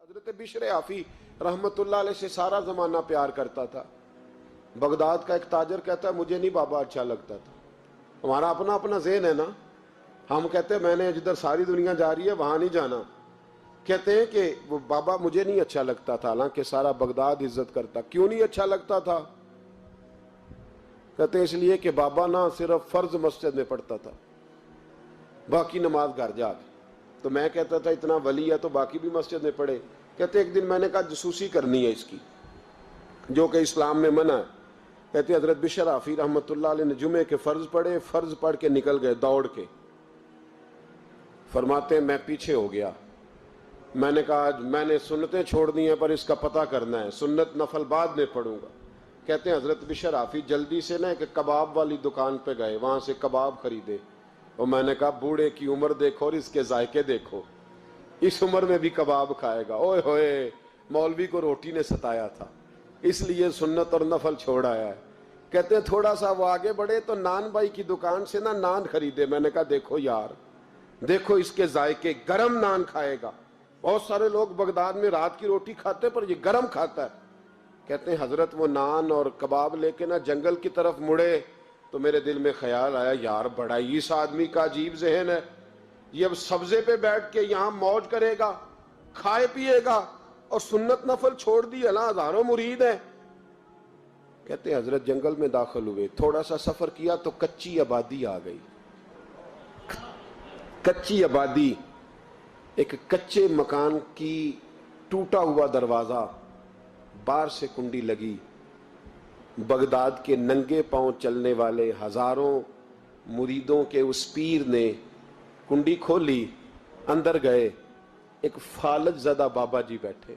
حضرت بشر آفی رحمت اللہ علیہ سے سارا زمانہ پیار کرتا تھا. بغداد کا ایک تاجر کہتا ہے مجھے نہیں بابا اچھا لگتا تھا. ہمارا اپنا اپنا ذہن ہے نا. ہم کہتے ہیں میں نے جدھر ساری دنیا جا رہی ہے وہاں نہیں جانا. کہتے ہیں کہ وہ بابا مجھے نہیں اچھا لگتا تھا, حالانکہ سارا بغداد عزت کرتا. کیوں نہیں اچھا لگتا تھا؟ کہتے ہیں اس لیے کہ بابا نہ صرف فرض مسجد میں پڑھتا تھا, باقی نماز گھر جا کے. تو میں کہتا تھا اتنا ولی ہے تو باقی بھی مسجد میں پڑھے. کہتے ایک دن میں نے کہا جسوسی کرنی ہے اس کی, جو کہ اسلام میں منع ہے. کہتے حضرت بشر آفی رحمت اللہ علیہ نے جمعے کے فرض پڑھے, فرض پڑھ کے نکل گئے دوڑ کے. فرماتے ہیں میں پیچھے ہو گیا. میں نے کہا میں نے سنتیں چھوڑ دی ہیں پر اس کا پتہ کرنا ہے, سنت نفل بعد میں پڑھوں گا. کہتے ہیں حضرت بشر آفی جلدی سے نا ایک کباب والی دکان پہ گئے, وہاں سے کباب خریدے. اور میں نے کہا بوڑھے کی عمر دیکھو اور اس کے ذائقے دیکھو, اس عمر میں بھی کباب کھائے گا. اوئے ہوئے, مولوی کو روٹی نے ستایا تھا اس لیے سنت اور نفل چھوڑ آیا ہے. کہتے ہیں تھوڑا سا وہ آگے بڑھے تو نان بھائی کی دکان سے نا نان خریدے. میں نے کہا دیکھو یار, دیکھو اس کے ذائقے, گرم نان کھائے گا. بہت سارے لوگ بغداد میں رات کی روٹی کھاتے پر یہ گرم کھاتا ہے. کہتے ہیں حضرت وہ نان اور کباب لے کے نا جنگل کی طرف مڑے تو میرے دل میں خیال آیا یار بڑا ہی اس آدمی کا عجیب ذہن ہے. یہ اب سبزے پہ بیٹھ کے یہاں موج کرے گا, کھائے پیے گا, اور سنت نفل چھوڑ دی. اللہ ہزاروں مرید ہیں. کہتے ہیں حضرت جنگل میں داخل ہوئے, تھوڑا سا سفر کیا تو کچی آبادی آ گئی. کچی آبادی, ایک کچے مکان کی ٹوٹا ہوا دروازہ, باہر سے کنڈی لگی. بغداد کے ننگے پاؤں چلنے والے ہزاروں مریدوں کے اس پیر نے کنڈی کھولی, اندر گئے. ایک فالج زدہ بابا جی بیٹھے.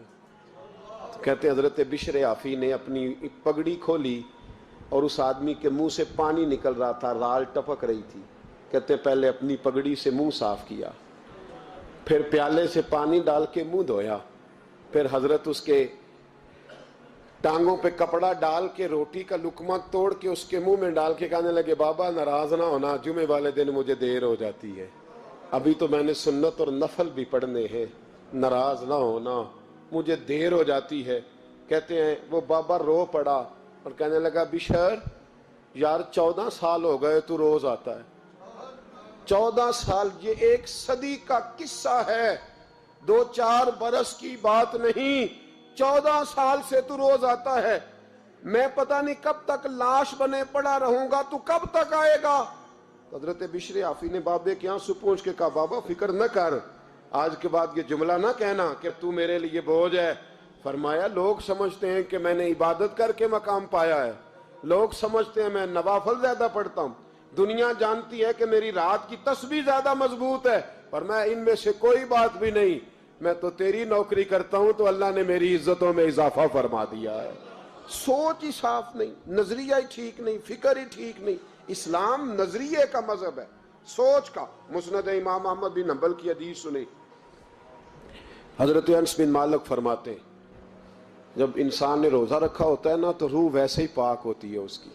کہتے ہیں حضرت بشر آفی نے اپنی پگڑی کھولی اور اس آدمی کے منہ سے پانی نکل رہا تھا, رال ٹپک رہی تھی. کہتے ہیں پہلے اپنی پگڑی سے منہ صاف کیا, پھر پیالے سے پانی ڈال کے منہ دھویا, پھر حضرت اس کے ٹانگوں پہ کپڑا ڈال کے روٹی کا لقمہ توڑ کے اس کے منہ میں ڈال کے کہنے لگے بابا ناراض نہ ہونا, جمعے والے دن مجھے دیر ہو جاتی ہے, ابھی تو میں نے سنت اور نفل بھی پڑھنے ہیں, ناراض نہ ہونا مجھے دیر ہو جاتی ہے. کہتے ہیں وہ بابا رو پڑا اور کہنے لگا بشر یار 14 سال ہو گئے تو روز آتا ہے. 14 سال, یہ 1 صدی کا قصہ ہے, 2-4 برس کی بات نہیں. 14 سال سے تو روز آتا ہے. میں پتہ نہیں کب تک لاش بنے پڑا رہوں گا, تو کب تک آئے گا؟ حضرت بشر آفی نے بابے کے آنسو پوچھ کے کہا بابا فکر نہ کر, آج کے بعد یہ جملہ نہ کہنا کہ تو میرے لیے بوجھ ہے. فرمایا لوگ سمجھتے ہیں کہ میں نے عبادت کر کے مقام پایا ہے, لوگ سمجھتے ہیں میں نوافل زیادہ پڑھتا ہوں, دنیا جانتی ہے کہ میری رات کی تسبیح زیادہ مضبوط ہے, پر میں ان میں سے کوئی بات بھی نہیں. میں تو تیری نوکری کرتا ہوں تو اللہ نے میری عزتوں میں اضافہ فرما دیا ہے. سوچ ہی صاف نہیں, نظریہ ہی ٹھیک نہیں, فکر ہی ٹھیک نہیں. اسلام نظریے کا مذہب ہے, سوچ کا. مسند امام احمد بن حنبل کی حدیث سنی. حضرت انس بن مالک فرماتے ہیں جب انسان نے روزہ رکھا ہوتا ہے نا تو روح ویسے ہی پاک ہوتی ہے اس کی.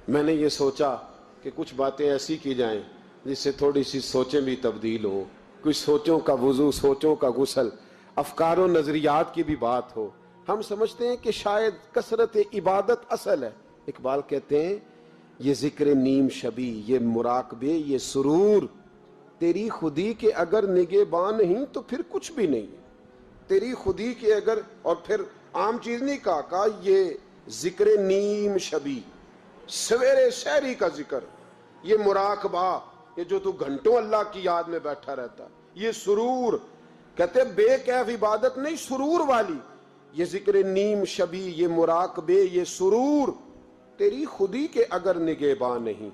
میں نے یہ سوچا کہ کچھ باتیں ایسی کی جائیں جس سے تھوڑی سی سوچیں بھی تبدیل ہوں, کچھ سوچوں کا وضو, سوچوں کا غسل, افکار و نظریات کی بھی بات ہو. ہم سمجھتے ہیں کہ شاید کثرت عبادت اصل ہے. اقبال کہتے ہیں یہ ذکر نیم شبی, یہ مراقبے, یہ سرور, تیری خودی کے اگر نگہباں نہیں تو پھر کچھ بھی نہیں. تیری خودی کے اگر, اور پھر عام چیز نہیں کہا یہ ذکر نیم شبی, سویرے سحری کا ذکر, یہ مراقبہ, یہ جو تو گھنٹوں اللہ کی یاد میں بیٹھا رہتا, یہ سرور. کہتے بے کیف عبادت نہیں, سرور والی. یہ ذکر نیم شبی, یہ مراقبے, یہ سرور, تیری خودی کے اگر نگہباں نہیں,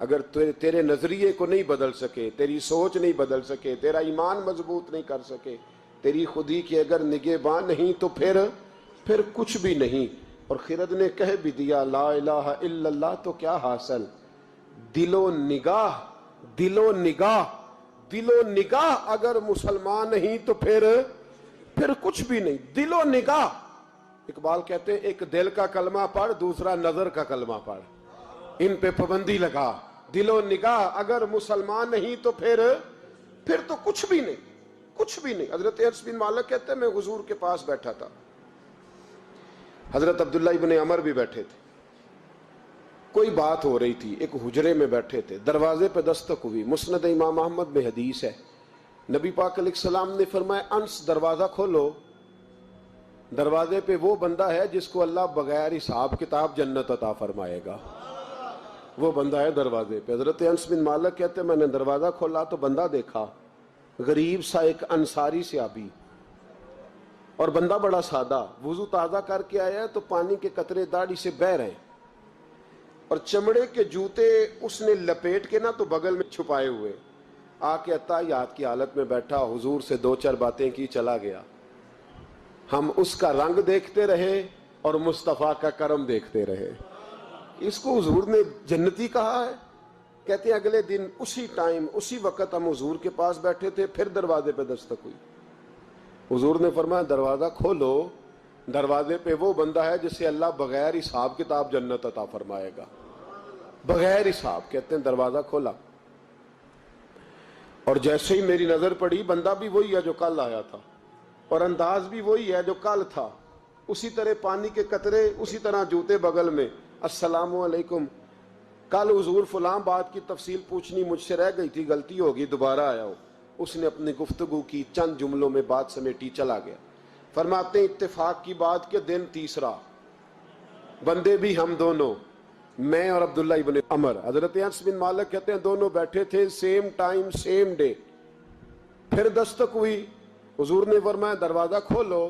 اگر تیرے نظریے کو نہیں بدل سکے, تیری سوچ نہیں بدل سکے, تیرا ایمان مضبوط نہیں کر سکے, تیری خودی کے اگر نگہباں نہیں تو پھر کچھ بھی نہیں. اور خرد نے کہہ بھی دیا لا الہ الا اللہ تو کیا حاصل, دل و نگاہ, دل و نگاہ, دل و نگاہ اگر مسلمان نہیں تو پھر کچھ بھی نہیں. دل و نگاہ. اقبال کہتے ہیں ایک دل کا کلمہ پڑھ, دوسرا نظر کا کلمہ پڑھ, ان پہ پابندی لگا. دل و نگاہ اگر مسلمان نہیں تو پھر تو کچھ بھی نہیں. کچھ بھی نہیں. حضرت انس بن مالک کہتے ہیں میں حضور کے پاس بیٹھا تھا, حضرت عبداللہ ابن عمر بھی بیٹھے تھے, کوئی بات ہو رہی تھی, ایک حجرے میں بیٹھے تھے, دروازے پہ دستک ہوئی. مسند امام احمد میں حدیث ہے, نبی پاک علیہ السلام نے فرمایا انس دروازہ کھولو, دروازے پہ وہ بندہ ہے جس کو اللہ بغیر حساب کتاب جنت عطا فرمائے گا. وہ بندہ ہے دروازے پہ. حضرت انس بن مالک کہتے ہیں میں نے دروازہ کھولا تو بندہ دیکھا, غریب سا ایک انصاری صحابی, اور بندہ بڑا سادہ, وضو تازہ کر کے آیا ہے تو پانی کے قطرے داڑھی سے بہہ رہے ہیں, اور چمڑے کے جوتے اس نے لپیٹ کے نا تو بغل میں چھپائے ہوئے, آ کے اتحیات کی حالت میں بیٹھا, حضور سے 2-4 باتیں کی, چلا گیا. ہم اس کا رنگ دیکھتے رہے اور مصطفیٰ کا کرم دیکھتے رہے. اس کو حضور نے جنتی کہا ہے. کہتے ہیں اگلے دن اسی ٹائم اسی وقت ہم حضور کے پاس بیٹھے تھے, پھر دروازے پہ دستک ہوئی. حضور نے فرمایا دروازہ کھولو, دروازے پہ وہ بندہ ہے جسے اللہ بغیر حساب کتاب جنت عطا فرمائے گا, بغیر حساب. کہتے ہیں دروازہ کھولا, اور جیسے ہی میری نظر پڑی, بندہ بھی وہی ہے جو کل آیا تھا, اور انداز بھی وہی ہے جو کل تھا, اسی طرح پانی کے قطرے, اسی طرح جوتے بغل میں. السلام علیکم, کل حضور فلاں بات کی تفصیل پوچھنی مجھ سے رہ گئی تھی, غلطی ہوگی, دوبارہ آیا ہو. اس نے اپنی گفتگو کی, چند جملوں میں بات سمیٹی, چلا گیا. فرماتے ہیں اتفاق کی بات کہ دن تیسرا, بندے بھی ہم دونوں, میں اور عبداللہ ابن عمر. حضرت انس بن مالک کہتے ہیں دونوں بیٹھے تھے, سیم ٹائم سیم ڈے. پھر دستک ہوئی, حضور نے فرمایا دروازہ کھولو,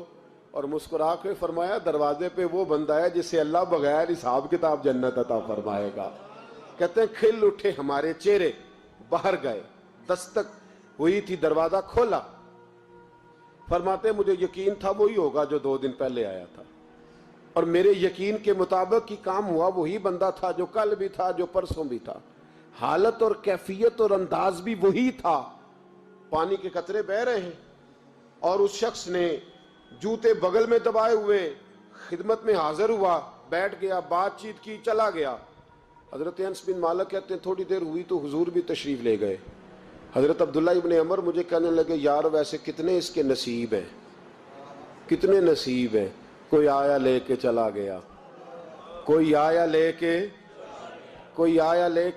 اور مسکرا کے فرمایا دروازے پہ وہ بندہ ہے جسے اللہ بغیر حساب کتاب جنت عطا فرمائے گا. کہتے ہیں کھل اٹھے ہمارے چہرے, باہر گئے, دستک ہوئی تھی, دروازہ کھولا. فرماتے ہیں مجھے یقین تھا وہی ہوگا جو 2 دن پہلے آیا تھا, اور میرے یقین کے مطابق ہی کام ہوا. وہی بندہ تھا جو کل بھی تھا, جو پرسوں بھی تھا, حالت اور کیفیت اور انداز بھی وہی تھا. پانی کے قطرے بہ رہے ہیں, اور اس شخص نے جوتے بغل میں دبائے ہوئے خدمت میں حاضر ہوا, بیٹھ گیا, بات چیت کی, چلا گیا. حضرت انس بن مالک کہتے ہیں تھوڑی دیر ہوئی تو حضور بھی تشریف لے گئے. حضرت عبداللہ ابن عمر مجھے کہنے لگے یار ویسے کتنے اس کے نصیب ہیں, کتنے نصیب ہیں. کوئی آیا لے کے چلا گیا, کوئی آیا لے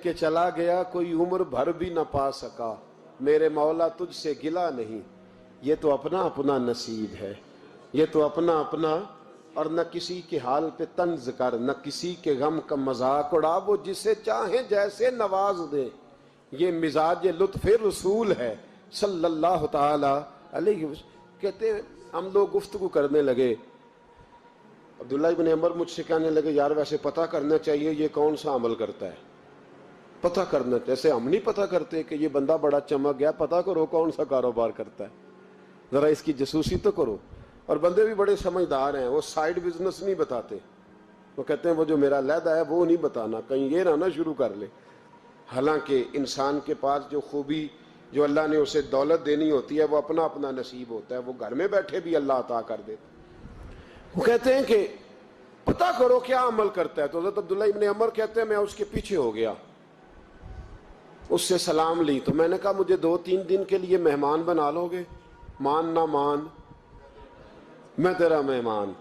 کے چلا گیا, کوئی عمر بھر بھی نہ پا سکا. میرے مولا تجھ سے گلا نہیں, یہ تو اپنا اپنا نصیب ہے, یہ تو اپنا اپنا. اور نہ کسی کے حال پہ طنز کر, نہ کسی کے غم کا مذاق اڑا, وہ جسے چاہیں جیسے نواز دے. یہ مزاج لطف رسول ہے صلی اللہ تعالی علیہ وسلم. کہتے ہیں ہم لوگ گفتگو کرنے لگے. عبداللہ ابن عمر مجھ سے کہنے لگے یار ویسے پتہ کرنا چاہیے یہ کون سا عمل کرتا ہے, پتہ کرنا. جیسے ہم نہیں پتہ کرتے کہ یہ بندہ بڑا چمک گیا, پتہ کرو کون سا کاروبار کرتا ہے, ذرا اس کی جاسوسی تو کرو. اور بندے بھی بڑے سمجھدار ہیں, وہ سائیڈ بزنس نہیں بتاتے. وہ کہتے ہیں وہ جو میرا علیحدہ ہے وہ نہیں بتانا, کہیں یہ نہ شروع کر لے. حالانکہ انسان کے پاس جو خوبی, جو اللہ نے اسے دولت دینی ہوتی ہے, وہ اپنا اپنا نصیب ہوتا ہے, وہ گھر میں بیٹھے بھی اللہ عطا کر دیتا. وہ کہتے ہیں کہ پتہ کرو کیا عمل کرتا ہے. تو حضرت عبداللہ ابن عمر کہتے ہیں میں اس کے پیچھے ہو گیا, اس سے سلام لی. تو میں نے کہا مجھے 2-3 دن کے لیے مہمان بنا لو گے, مان نہ مان میں تیرا مہمان,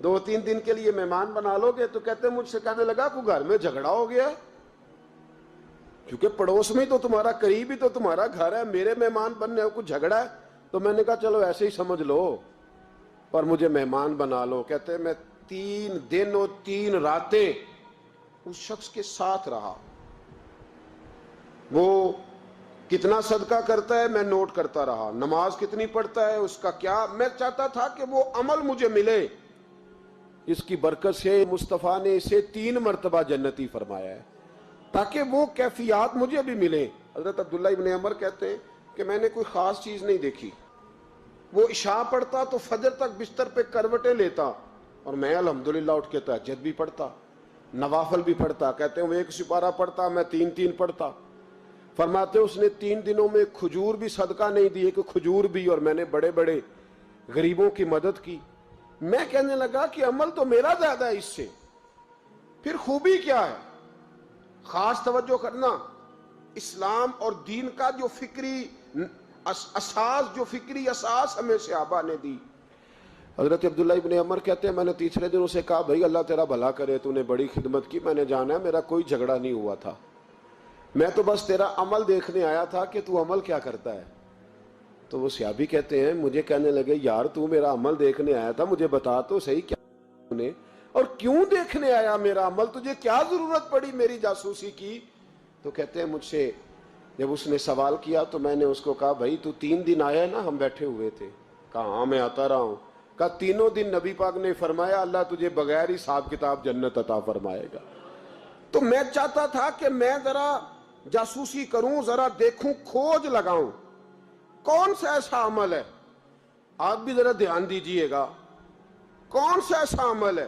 2-3 دن کے لیے مہمان بنا لو گے. تو کہتے ہیں مجھ سے کہنے لگا کوئی گھر میں جھگڑا ہو گیا, کیونکہ پڑوس میں تو تمہارا قریب ہی تو تمہارا گھر ہے, میرے مہمان بننے کو کچھ جھگڑا ہے. تو میں نے کہا چلو ایسے ہی سمجھ لو پر مجھے مہمان بنا لو. کہتے ہیں میں 3 دن اور 3 راتیں اس شخص کے ساتھ رہا. وہ کتنا صدقہ کرتا ہے میں نوٹ کرتا رہا, نماز کتنی پڑھتا ہے, اس کا کیا. میں چاہتا تھا کہ وہ عمل مجھے ملے. اس کی برکت سے مصطفیٰ نے اسے 3 مرتبہ جنتی فرمایا ہے تاکہ وہ کیفیات مجھے بھی ملیں. حضرت عبداللہ ابن عمر کہتے ہیں کہ میں نے کوئی خاص چیز نہیں دیکھی. وہ عشاء پڑھتا تو فجر تک بستر پہ کروٹیں لیتا, اور میں الحمدللہ اٹھ کے تہجد بھی پڑھتا, نوافل بھی پڑھتا. کہتے ہیں وہ 1 سپارہ پڑھتا, میں 3 پڑھتا. فرماتے اس نے 3 دنوں میں کھجور بھی صدقہ نہیں دی, کہ کھجور بھی, اور میں نے بڑے بڑے غریبوں کی مدد کی. میں کہنے لگا کہ عمل تو میرا زیادہ ہے اس سے, پھر خوبی کیا ہے. خاص توجہ کرنا, اسلام اور دین کا جو فکری اساس جو فکری اساس ہمیں صحابہ نے دی. حضرت عبداللہ ابن عمر کہتے ہیں میں نے تیسرے دن اسے کہا بھائی اللہ تیرا بھلا کرے تو نے بڑی خدمت کی, میں نے جانا ہے میرا کوئی جھگڑا نہیں ہوا تھا, میں تو بس تیرا عمل دیکھنے آیا تھا کہ تو عمل کیا کرتا ہے. تو وہ صحابی کہتے ہیں مجھے کہنے لگے یار تو میرا عمل دیکھنے آیا تھا, مجھے بتا تو صحیح کیا نے اور کیوں دیکھنے آیا میرا عمل, تجھے کیا ضرورت پڑی میری جاسوسی کی. تو کہتے ہیں مجھ سے جب اس نے سوال کیا تو میں نے اس کو کہا بھائی تو 3 دن آیا نا, ہم بیٹھے ہوئے تھے. کہا ہاں میں آتا رہا ہوں. کہا 3 دن نبی پاک نے فرمایا اللہ تجھے بغیر حساب کتاب جنت عطا فرمائے گا. تو میں چاہتا تھا کہ میں ذرا جاسوسی کروں, ذرا دیکھوں, کھوج لگاؤں کون سا ایسا عمل ہے. آپ بھی ذرا دھیان دیجئے گا کون سا ایسا عمل ہے.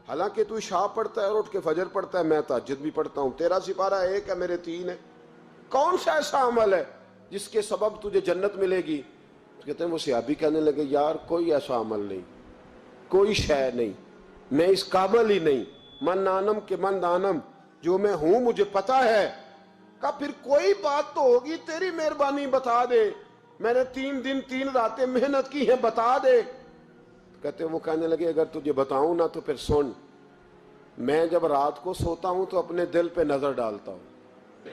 حالانکہ تو عشاء پڑھتا ہے اور اٹھ کے فجر پڑھتا ہے, میں تہجد بھی پڑھتا ہوں, تیرا سپارہ 1 ہے میرے 3 ہے. کون سا ایسا عمل ہے جس کے سبب تجھے جنت ملے گی. کہتے ہیں وہ صحابی کہنے لگے یار کوئی ایسا عمل نہیں, کوئی شے نہیں, میں اس قابل ہی نہیں, من آنم کہ من دانم, جو میں ہوں مجھے پتا ہے. کہا پھر کوئی بات تو ہوگی, تیری مہربانی بتا دے, میں نے 3 دن 3 راتیں محنت کی ہیں, بتا دے. کہتے ہیں وہ کہنے لگے اگر تجھے بتاؤں نا تو پھر سن, میں جب رات کو سوتا ہوں تو اپنے دل پہ نظر ڈالتا ہوں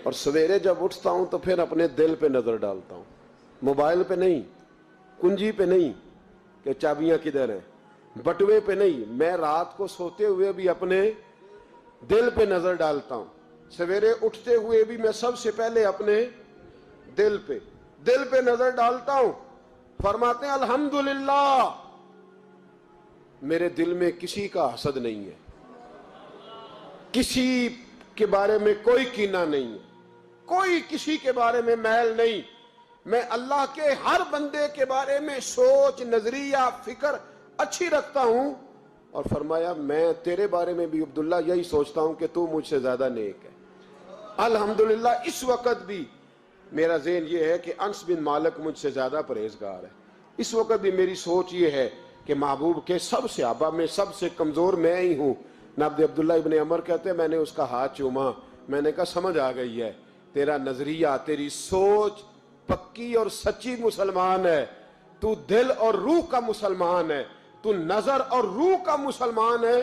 اور سویرے جب اٹھتا ہوں تو پھر اپنے دل پہ نظر ڈالتا ہوں, موبائل پہ نہیں, کنجی پہ نہیں کہ چابیاں کدھر ہیں, بٹوے پہ نہیں. میں رات کو سوتے ہوئے بھی اپنے دل پہ نظر ڈالتا ہوں, سویرے اٹھتے ہوئے بھی میں سب سے پہلے اپنے دل پہ نظر ڈالتا ہوں. فرماتے ہیں الحمدللہ میرے دل میں کسی کا حسد نہیں ہے, کسی کے بارے میں کوئی کینہ نہیں ہے, کوئی کسی کے بارے میں میل نہیں. میں اللہ کے ہر بندے کے بارے میں سوچ, نظریہ, فکر اچھی رکھتا ہوں. اور فرمایا میں تیرے بارے میں بھی عبداللہ یہی سوچتا ہوں کہ تو مجھ سے زیادہ نیک ہے. الحمدللہ اس وقت بھی میرا ذہن یہ ہے کہ انس بن مالک مجھ سے زیادہ پرہیزگار ہے. اس وقت بھی میری سوچ یہ ہے کہ محبوب کے سب صحابہ میں سب سے کمزور میں ہی ہوں. نبی عبداللہ ابن عمر کہتے ہیں میں نے اس کا ہاتھ چوما, میں نے کہا سمجھ آ گئی ہے, تیرا نظریہ, تیری سوچ پکی اور سچی مسلمان ہے, تو دل اور روح کا مسلمان ہے, تو نظر اور روح کا مسلمان ہے.